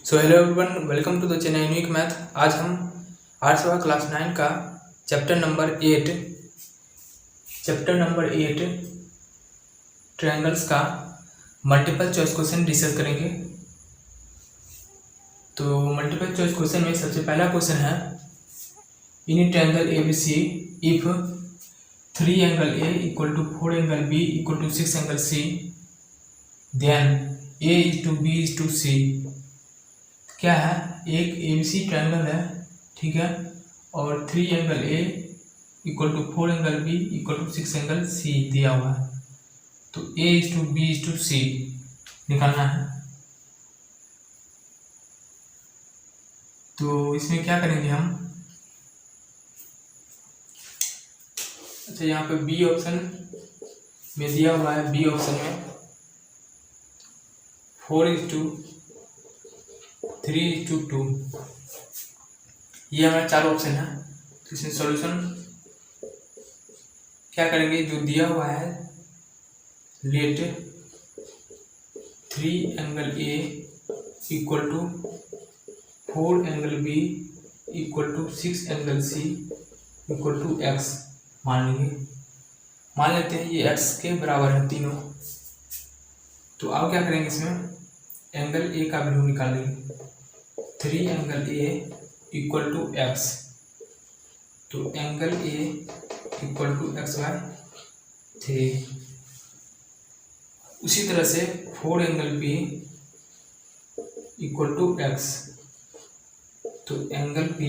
So hello everyone, welcome to the channel unique math. आज हम आर्ट्सवा क्लास 9 का चैप्टर नंबर 8 ट्रायंगल्स का मल्टीपल चॉइस क्वेश्चन डिस्कस करेंगे। तो मल्टीपल चॉइस क्वेश्चन में सबसे पहला क्वेश्चन है, in triangle ABC if 3 angle A equal to 4 angle B equal to 6 angle C then A is to B is to C। क्या है, एक ABC ट्रायंगल है, ठीक है, और 3 angle A equal to 4 angle B equal to 6 angle C दिया हुआ है। तो A is to B is to C निकालना है। तो इसमें क्या करेंगे हम, अच्छा यहाँ पे B ऑप्शन में दिया हुआ है, B ऑप्शन में 4 इज टू 3 इज टू 2, ये हमारा चार ऑप्शन है। तो इसमें सॉल्यूशन क्या करेंगे, जो दिया हुआ है, let 3 angle A equal to 4 angle B equal to 6 angle C equal to x मान लेते हैं ये x के बराबर है तीनों। तो अब क्या करेंगे, इसमें एंगल A का वैल्यू निकालेंगे, 3 angle A equal to x, तो angle A equal to x by 3। उसी तरह से 4 angle B equal to x, तो angle P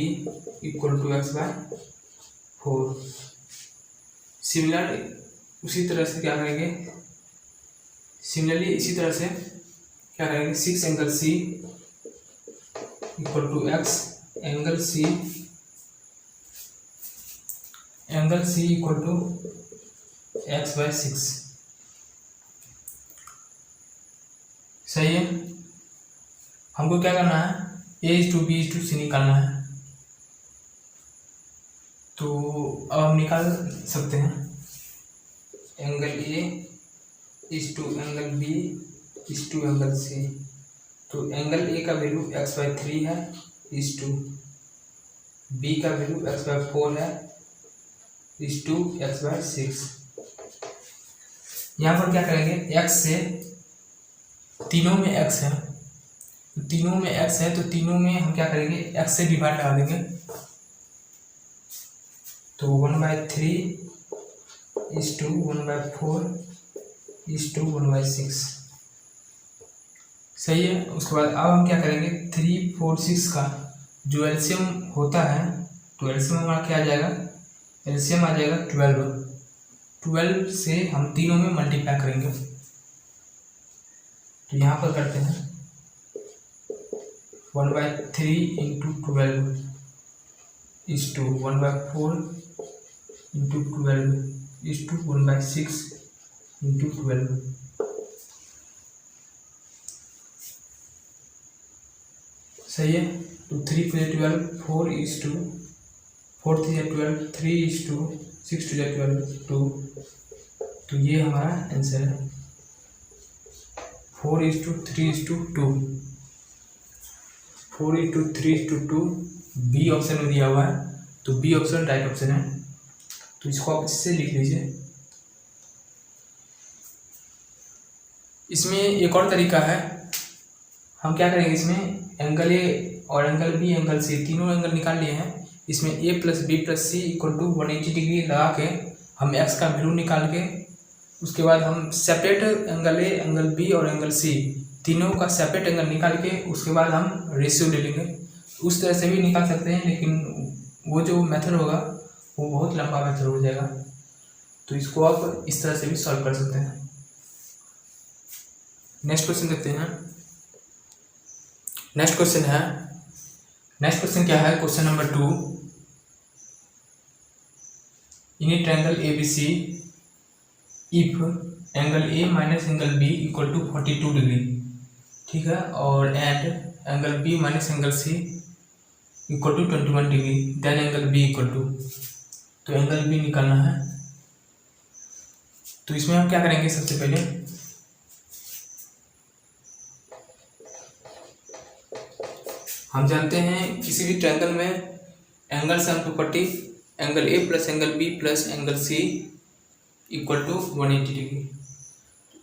equal to x by 4। Similar उसी तरह से क्या करेंगे, सिमिलरली इसी तरह से क्या करेंगे, 6 angle C equal to x, angle C equal to x by 6। सही है। हमको क्या करना है, A is to B is to C निकालना है। तो अब हम निकाल सकते हैं, angle A is to angle B is to angle C। तो एंगल A का वैल्यू x बाय 3 है, इज टू B का वैल्यू x बाय 4 है, इज टू x बाय 6। यहाँ पर क्या करेंगे, x से तीनों में x है, तो तीनों में x है, तो तीनों में हम क्या करेंगे, x से डिवाइड लगा देंगे। तो 1 by 3 is to 1 by 4 is to 1 by 6। सही है। उसके बाद अब हम क्या करेंगे, 3, 4, 6 का जो एलसीएम होता है, तो एलसीएम हमारा क्या आ जाएगा, एलसीएम आ जाएगा 12 से हम तीनों में मल्टीप्लाई करेंगे। तो यहाँ पर करते हैं 1 by 3 into 12 is to 1 by 4 into 12 is to 1 by 6 into 12। सही है। तो 3 4 12, 4 इज टू 4 3 12, 3 इज टू 6 2 12 2। तो ये हमारा आंसर है, 4 is to 3 is to 2, 4 is to 3 is to 2 B option में दिया हुआ है। तो बी ऑप्शन राइट ऑप्शन है, तो इसको आप इससे लिख लीजिए। इसमें एक और तरीका है, हम क्या करेंगे, इसमें एंगल A और एंगल B, एंगल C, तीनों एंगल निकाल लिए हैं। इसमें A plus B plus C equal to 180 degree लगा के हम x का वैल्यू निकाल के, उसके बाद हम separate angle A, angle B और एंगल C तीनों का सेपरेट एंगल निकाल के उसके बाद हम रेशियो ले लेंगे। उस तरह से भी निकाल सकते हैं, लेकिन वो जो मेथड होगा वो बहुत लंबा मेथड हो जाएगा। तो इसको आप इस तरह से भी सॉल्व कर सकते हैं। नेक्स्ट क्वेश्चन देखते हैं। नेक्स्ट क्वेश्चन क्या है, question number 2, in triangle ABC if angle A minus angle B equal to 42 degree, ठीक है, और and angle B minus angle C equal to 21 degree, then angle B equal to, तो angle B निकालना है। तो इसमें हम क्या करेंगे, सबसे पहले हम जानते हैं किसी भी ट्रायंगल में angle sum property angle A plus angle B plus angle C equal to 180 degree.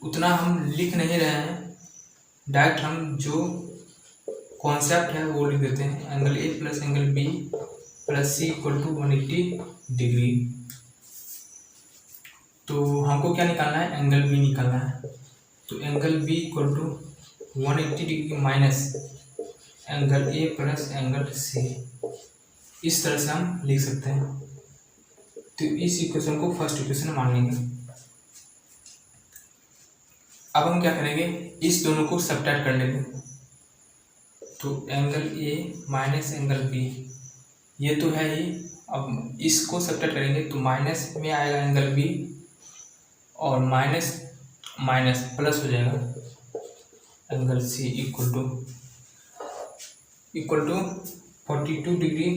उतना हम लिख नहीं रहे हैं, डायरेक्ट हम जो कॉन्सेप्ट है वो लिख देते हैं, angle A plus angle B plus C equal to 180 degree. तो हमको क्या निकालना है, एंगल बी निकालना है। तो angle B equal to 180 degree minus angle A plus angle C, इस तरह से हम लिख सकते हैं। तो इस इक्वेशन को फर्स्ट इक्वेशन मान लेंगे। अब हम क्या करेंगे, इस दोनों को सब्ट्रैक्ट कर लेंगे। तो angle A minus angle B ये तो है ही, अब इसको सब्ट्रैक्ट करेंगे तो माइनस में आएगा एंगल बी और माइनस माइनस प्लस हो जाएगा angle C equal to 42 degree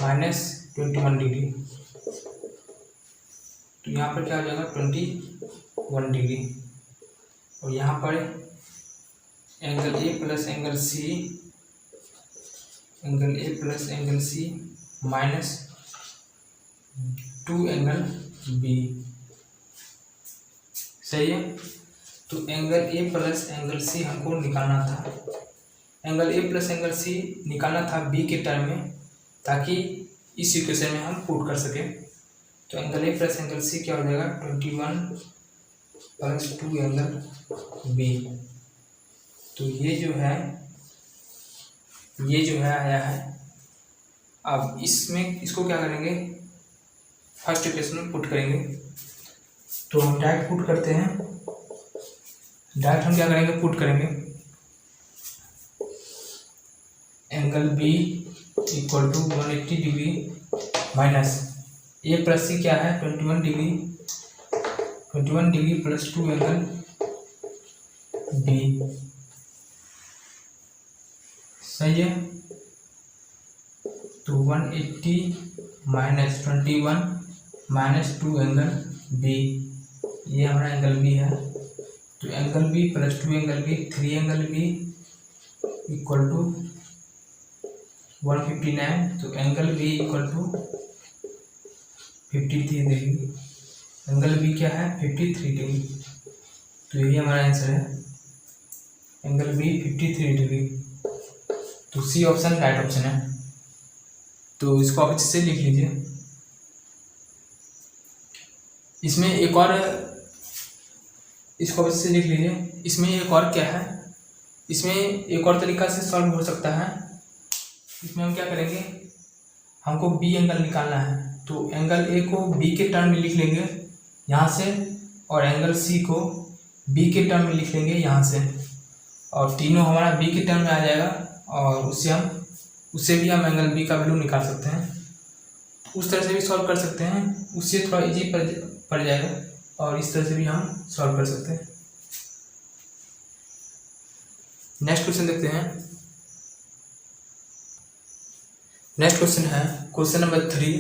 minus 21 degree. तो यहाँ पर क्या हो जाएगा 21 डिग्री, और यहाँ पर angle A plus angle C minus 2 angle B, सही है। तो angle A plus angle C हमको निकालना था, angle A plus angle C निकालना था बी के टर्म में, ताकि इस इक्वेशन में हम पुट कर सकें। तो angle A plus angle C क्या हो जाएगा 21 प्लस 2 एंगल बी। तो ये जो है आया है। अब इसमें इसको क्या करेंगे, फर्स्ट इक्वेशन में पुट करेंगे। तो हम डायरेक्ट पुट करते हैं, डायरेक्ट हम क्या करेंगे, पुट करेंगे angle B equal to 180 degree minus A plus C क्या है 21 डिग्री प्लस 2 एंगल बी, सही है। तो 180 माइनस 21 माइनस 2 एंगल बी, ये हमारा एंगल बी है। तो angle B plus 2 angle B 3 angle B equal to 159। तो angle B equal to 53 degree, angle B क्या है 53 डिग्री। तो यही हमारा आंसर है, एंगल बी 53 डिग्री। तो सी ऑप्शन राइट ऑप्शन है। तो इसको आप अच्छे से लिख लीजिए। इसमें एक और, इसको अच्छे से लिख लीजिए। इसमें एक और क्या है, इसमें एक और तरीका से सॉल्व हो सकता है। इसमें हम क्या करेंगे, हमको बी एंगल निकालना है। तो एंगल ए को बी के टर्म में लिख लेंगे यहाँ से, और एंगल सी को बी के टर्म में लिख लेंगे यहाँ से, और तीनों हमारा बी के टर्म में आ जाएगा, और उससे भी हम एंगल बी का वैल्यू निकाल सकते हैं। उस तरह से भी सॉल्व कर सकते हैं, उससे थोड़ा इजी पड़ जाएगा, और इस तरह से भी हम सॉल्व कर सकते हैं। नेक्स्ट क्वेश्चन देखते हैं। नेक्स्ट क्वेश्चन है क्वेश्चन नंबर 3।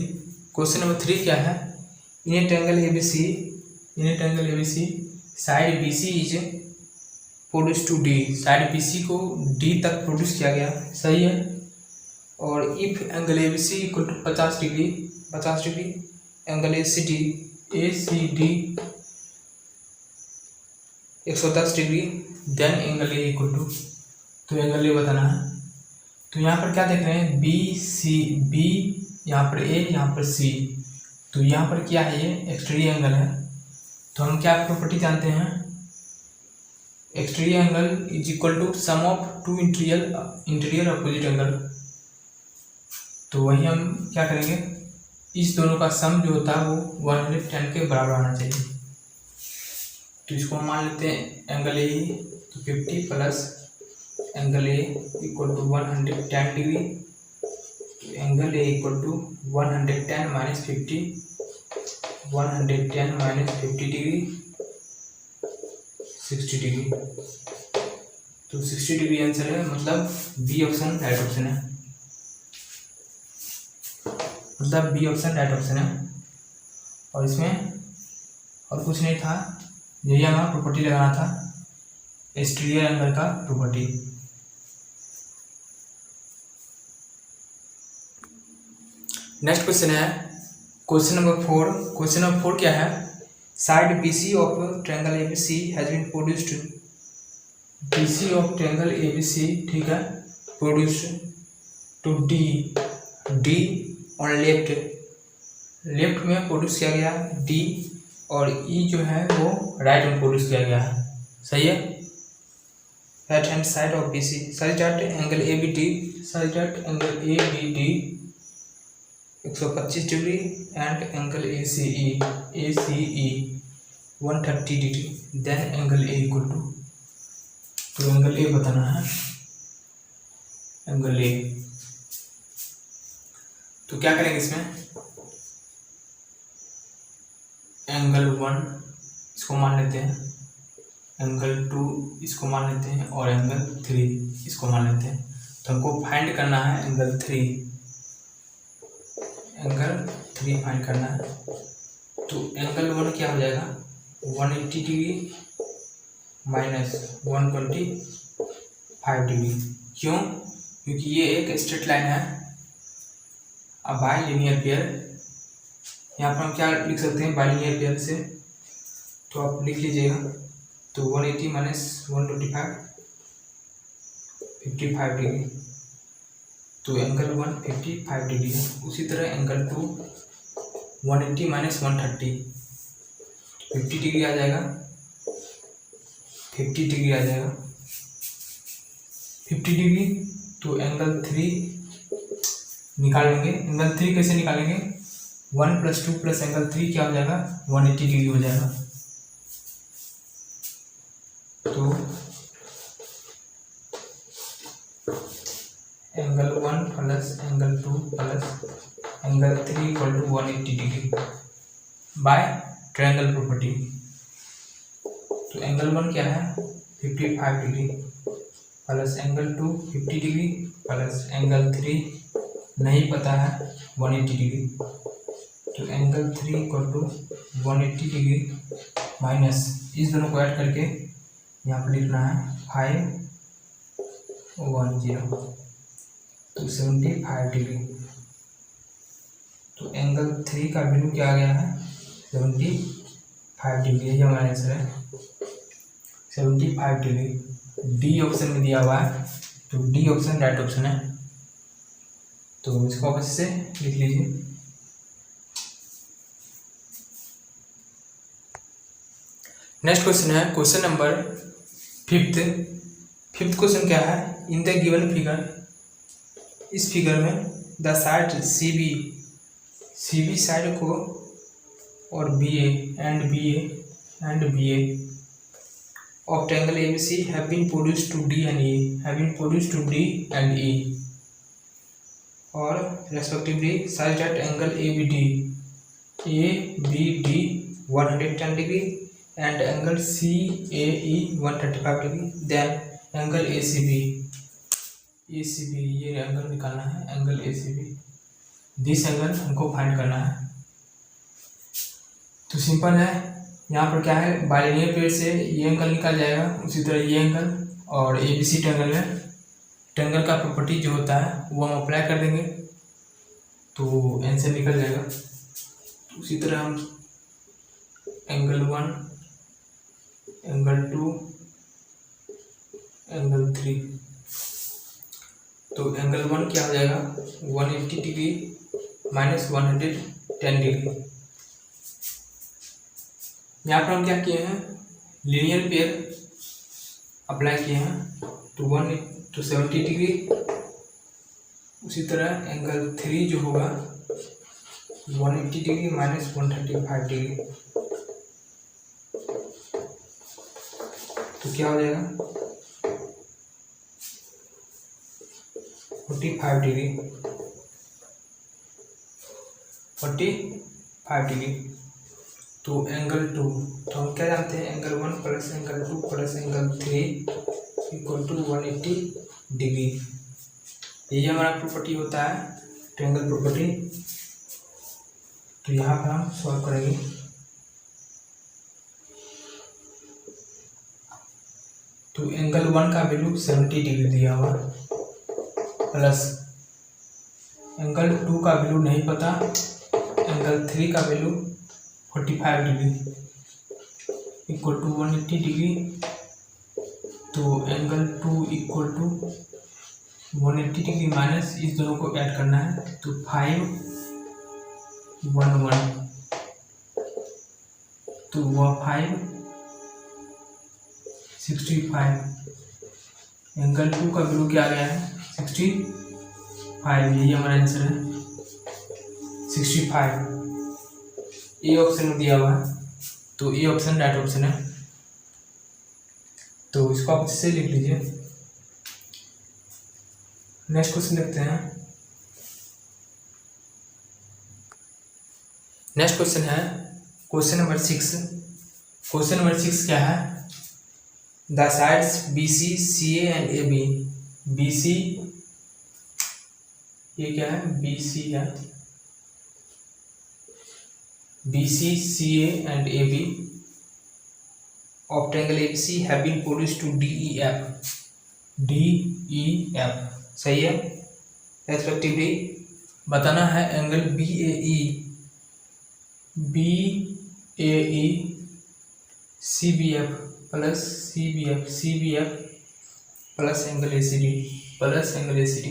क्वेश्चन नंबर 3 क्या है, in a triangle ABC side BC is produce to D, side BC को D तक प्रोड्यूस किया गया, सही है। और if angle ABC equal to 50 degree angle ACD 110 degree, then angle A equal to, तो एंगल A बताना है। तो यहाँ पर क्या देख रहे हैं, B यहाँ पर A यहाँ पर C, तो यहाँ पर क्या है, ये एक्सटीरियर एंगल है। तो हम क्या प्रॉपर्टी जानते हैं, exterior angle is equal to sum of two interior opposite angle. तो वही हम क्या करेंगे, इस दोनों का सम जो होता है वो 110 के बराबर आना चाहिए। तो इसको हम मान लेते हैं एंगल ए, तो 50 plus angle A equal to 110 degree, तो angle A equal to 110 minus 50, 110 minus 50 degree 60 degree. तो 60 डिग्री आंसर है, मतलब बी ऑप्शन राइट ऑप्शन है, मतलब बी ऑप्शन राइट ऑप्शन है। और इसमें और कुछ नहीं था, यही हमारा प्रॉपर्टी लगाना था, एक्सटीरियर एंगल का प्रॉपर्टी। नेक्स्ट क्वेश्चन है क्वेश्चन नंबर 4। क्वेश्चन नंबर 4 क्या है? Side BC of triangle ABC has been produced. BC of triangle ABC, ठीक है, produced to D on left में प्रोड्यूस किया गया D, और E जो है वो राइट में प्रोड्यूस किया गया है। सही है। Right hand side of BC such that angle ABD 125 degree and angle ACE 130 degree, then angle A equal to, तो एंगल A बताना है, एंगल A। तो क्या करेंगे इसमें? एंगल 1 इसको मान लेते हैं, एंगल 2 इसको मान लेते हैं, और एंगल 3 इसको मान लेते हैं। तो हमको फाइंड करना है एंगल 3 फाइंड करना है। तो एंगल 1 क्या हो जाएगा? 180 डिग्री माइनस 125 डिग्री। क्यों? क्योंकि ये एक स्ट्रेट लाइन है, अब बाई लीनियर पेयर। यहाँ पर हम क्या लिख सकते हैं बाइलिनियर पेयर से? तो आप लिख लीजिएगा, तो 180 माइनस 125 55 डिग्री, तो एंगल 1 55 डिग्री है। उसी तरह एंगल 2 180 माइनस 130 50 डिग्री आ जाएगा, 50 डिग्री आ जाएगा, 50 डिग्री। तो एंगल 3 निकाल लेंगे। एंगल 3 कैसे निकालेंगे? 1 + 2 + एंगल 3 क्या हो जाएगा? 180 डिग्री हो जाएगा। तो angle 1 + angle 2 + angle 3 = 180 degree by triangle property. तो एंगल 1 क्या है? 55 degree plus angle 2 50 degree plus angle 3 नहीं पता है 180 डिग्री। तो एंगल 3 = 180 डिग्री माइनस इस दोनों को ऐड करके यहाँ पर लिखना है 510, तो 75 डिग्री। तो एंगल 3 का वैल्यू क्या आ गया है? 75 डिग्री। ये हमारा आंसर है 75 डिग्री। डी ऑप्शन में दिया हुआ है, तो डी ऑप्शन राइट ऑप्शन है। तो इसको वापस से लिख लीजिए। नेक्स्ट क्वेश्चन है क्वेश्चन नंबर 5। क्वेश्चन क्या है? इन द गिवन फिगर, इस फिगर में द साइड CB साइड को और BA of triangle ABC have been produced to D and E or respectively such that angle ABD 110 degree and angle CAE 135 degree, then angle ACB ये angle निकालना है, angle ACB। This angle हमको find करना है। तो simple है, यहाँ पर क्या है, बाइलिनियर पेयर से ये एंगल निकल जाएगा, उसी तरह ये एंगल, और ABC ट्रायंगल में ट्रायंगल का प्रॉपर्टी जो होता है वो हम अप्लाई कर देंगे तो आंसर निकल जाएगा। तो उसी तरह हम एंगल 1, एंगल 2, एंगल 3, तो एंगल 1 क्या हो जाएगा? 180 डिग्री माइनस 110 डिग्री। यहाँ पर हम क्या किए हैं? लीनियर पेयर अप्लाई किए हैं तो 70 डिग्री। उसी तरह एंगल 3 जो होगा 180 डिग्री माइनस 135 डिग्री, तो क्या हो जाएगा? 45 डिग्री। तो एंगल 2, तो हम क्या जानते हैं? Angle 1 + angle 2 + angle 3 = 180 degree. यही हमारा प्रॉपर्टी होता है, ट्रायंगल प्रॉपर्टी। तो यहाँ पर हम सॉल्व करेंगे। तो एंगल 1 का वैल्यू 70 डिग्री दिया हुआ प्लस एंगल 2 का वैल्यू नहीं पता, एंगल 3 का value 45 degree equal to 180 degree. तो angle 2 equal to 180 degree minus इस दोनों को ऐड करना है, तो 511, तो वह 565। एंगल 2 का वैल्यू क्या आ गया है 65, यही हमारा आंसर है 65। ए ऑप्शन में दिया हुआ है, तो ए ऑप्शन राइट ऑप्शन है। तो इसको आप इससे लिख लीजिए। नेक्स्ट क्वेश्चन देखते हैं। नेक्स्ट क्वेश्चन है क्वेश्चन नंबर 6। क्वेश्चन नंबर 6 क्या है? The sides BC, CA and AB। BC ये क्या है? BC है, BC, CA and AB of triangle ABC have been produced to DEF। DEF सही है। रेस्पेक्टिवली बताना है angle BAE, CBF plus CBF plus angle ACD plus angle ACD,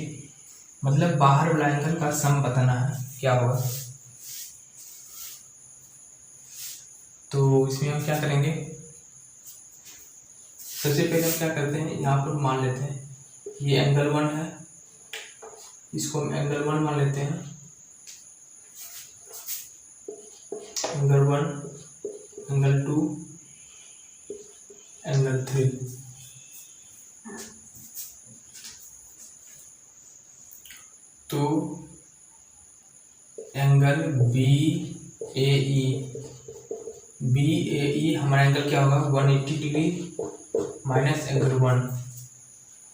मतलब बाहर वाला एंगल का सम बताना है क्या होगा। तो इसमें हम क्या करेंगे, सबसे पहले हम क्या करते हैं, यहाँ पर मान लेते हैं ये एंगल 1 है, इसको हम एंगल 1 मान लेते हैं। Angle 1, angle 2, angle 3। तो एंगल BAE हमारा एंगल क्या होगा 180 डिग्री माइनस एंगल 1।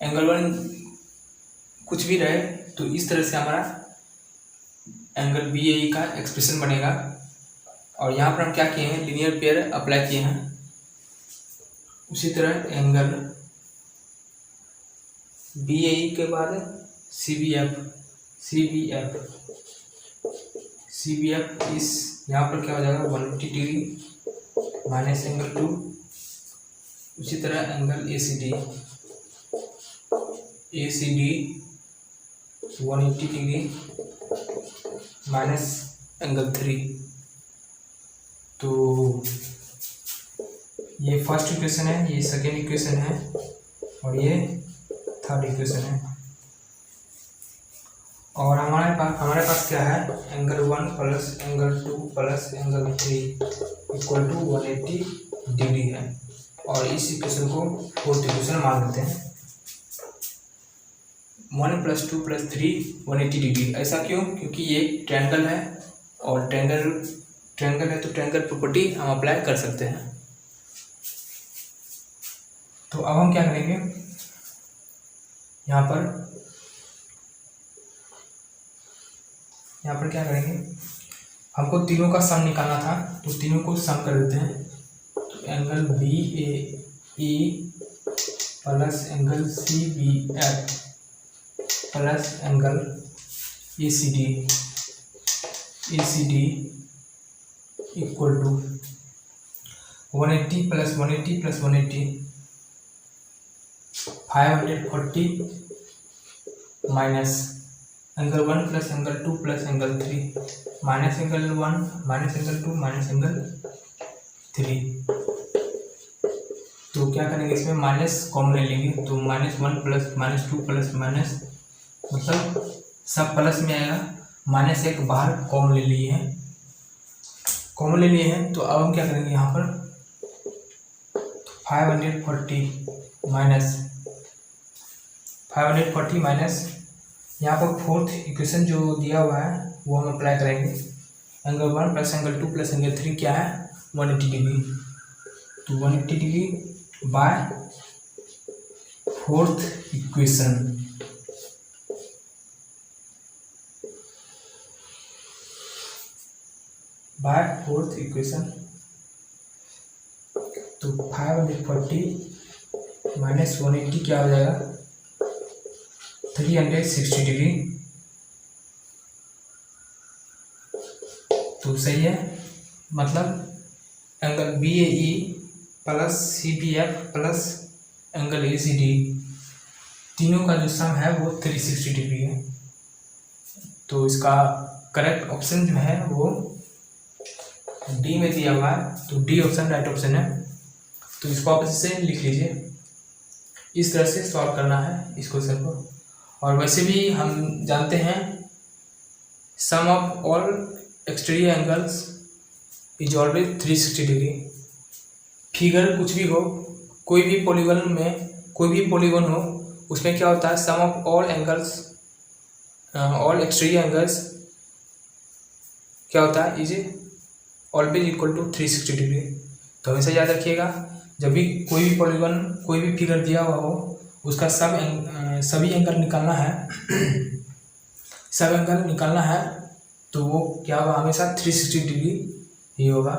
एंगल 1 कुछ भी रहे तो इस तरह से हमारा एंगल BAE का एक्सप्रेशन बनेगा। और यहाँ पर हम क्या किए हैं, लीनियर पेयर अप्लाई किए हैं। उसी तरह एंगल BAE के बाद CBF इस यहाँ पर क्या हो जाएगा 180 डिग्री माइनस एंगल 2। उसी तरह angle ACD 180 degree minus angle 3। तो ये फर्स्ट इक्वेशन है, ये सेकेंड इक्वेशन है और ये थर्ड इक्वेशन है। और हमारे पास क्या है, angle 1 plus angle 2 plus angle 3 equal to 180 degree है। और इस इक्वेशन को फोर्थ इक्वेशन मान लेते हैं। 1 + 2 + 3 180 डिग्री। ऐसा क्यों? क्योंकि ये ट्रायंगल है और ट्रायंगल है तो ट्रायंगल प्रॉपर्टी हम अप्लाई कर सकते हैं। तो अब हम क्या करेंगे, यहाँ पर क्या करेंगे, हमको तीनों का सम निकालना था, तो तीनों को सम कर देते हैं। तो angle BAE plus angle CBF plus angle ACD equal to 180 + 180 + 180 540 minus angle 1 plus angle 2 plus angle 3 minus angle 1 minus angle 2 minus angle 3। तो क्या करेंगे, इसमें माइनस कॉमन ले लेंगे। तो -1 प्लस -2 प्लस माइनस, मतलब सब प्लस में आएगा, -1 बाहर कॉमन ले लिए हैं। तो अब हम क्या करेंगे, यहाँ पर 540 माइनस यहाँ पर फोर्थ इक्वेशन जो दिया हुआ है वो हम अप्लाई करेंगे। Angle 1 plus angle 2 plus angle 3 क्या है 180 डिग्री। तो 180 डिग्री बाय फोर्थ इक्वेशन। तो 540 माइनस 180 क्या हो जाएगा 360 डिग्री तो सही है, मतलब angle B A E plus C B F plus angle A C D, तीनों का जो सम है वो 360 डिग्री है। तो इसका करेक्ट ऑप्शन जो है वो डी में दिया हुआ है, तो डी ऑप्शन राइट ऑप्शन है। तो इसको आप इससे लिख लीजिए, इस तरह से सॉल्व करना है इस क्वेश्चन को। और वैसे भी हम जानते हैं sum of all exterior angles is always 360 degree. Figure कुछ भी हो, कोई भी पॉलीगन में कोई भी पॉलीगन हो, उसमें क्या होता है, sum of all angles all exterior angles क्या होता है, is always equal to 360 degree. तो हमेशा याद रखिएगा, जब भी कोई भी पॉलीगन कोई भी फिगर दिया हुआ हो, उसका सभी एंगल निकालना है सब एंगल निकालना है, तो वो क्या होगा, हमेशा 360 डिग्री ही होगा।